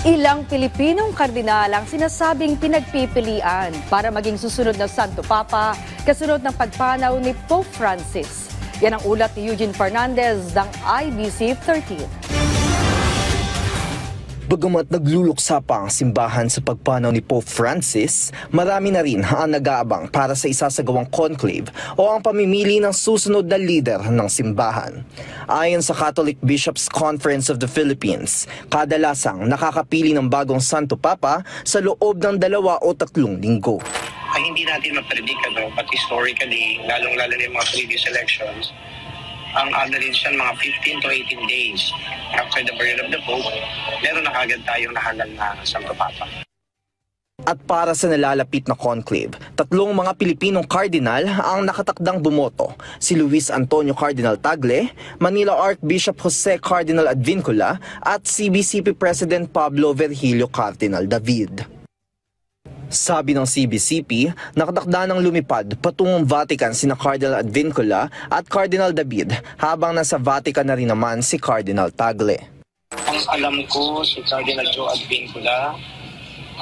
Ilang Pilipinong kardinal ang sinasabing pinagpipilian para maging susunod na Santo Papa kasunod ng pagpanaw ni Pope Francis. Yan ang ulat ni Eugene Fernandez ng IBC 13. Bagamat nagluluksa pa ang simbahan sa pagpanaw ni Pope Francis, marami na rin ang nag-aabang para sa isasagawang conclave o ang pamimili ng susunod na lider ng simbahan. Ayon sa Catholic Bishops' Conference of the Philippines, kadalasang nakakapili ng bagong Santo Papa sa loob ng 2 o 3 linggo. Ay hindi natin mapredict, but historically, lalong-lalo na yung mga previous elections, ang average yan mga 15 to 18 days after the burial of the Pope, meron na kagad tayong nahalal na Santo Papa. At para sa nalalapit na conclave, 3 mga Pilipinong kardinal ang nakatakdang bumoto, si Luis Antonio Cardinal Tagle, Manila Archbishop Jose Cardinal Advincula at CBCP President Pablo Virgilio Cardinal David. Sabi ng CBCP, nakatakda ng lumipad patungong Vatican sina Cardinal Advincula at Cardinal David habang nasa Vatican na rin naman si Cardinal Tagle. Ang alam ko, si Cardinal Joe Advincula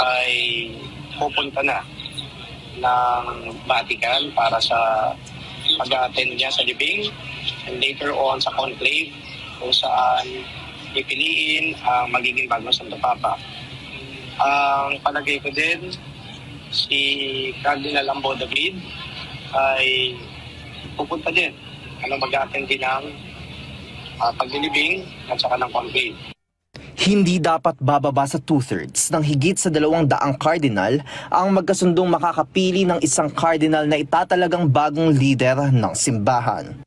ay pupunta na ng Vatican para sa pag-attend niya sa libing and later on sa conclave kung saan pipiliin ang magiging bagong Santo Papa. Ang palagay ko din, si Cardinal Ambo David ay pupunta din mag-attend din ng paglilibing at saka ng conclave. Hindi dapat bababa sa 2/3 ng higit sa 200 kardinal ang magkasundong makakapili ng isang kardinal na itatalagang bagong lider ng simbahan.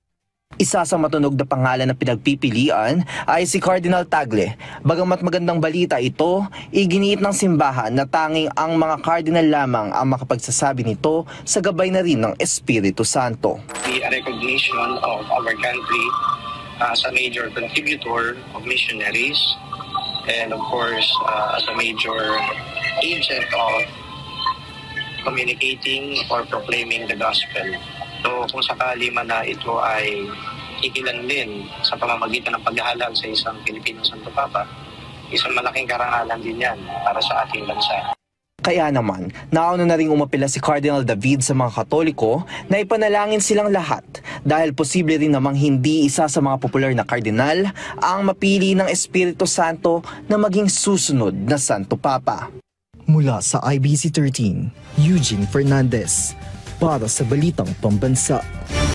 Isa sa matunog na pangalan na pinagpipilian ay si Cardinal Tagle. Bagamat magandang balita ito, iginiit ng simbahan na tanging ang mga kardinal lamang ang makapagsasabi nito sa gabay na rin ng Espiritu Santo. The recognition of our country as a major contributor of missionaries and of course as a major agent of communicating or proclaiming the gospel. So kung sakali man na ito ay ikilanlin sa pamamagitan ng paghahalal sa isang Pilipinong Santo Papa, isang malaking karangalan din yan para sa ating bansa. Kaya naman, nauna na rin umapila si Cardinal David sa mga Katoliko na ipanalangin silang lahat dahil posible rin namang hindi isa sa mga popular na kardinal ang mapili ng Espiritu Santo na maging susunod na Santo Papa. Mula sa IBC 13, Eugene Fernandez para sa Balitang Pambansa.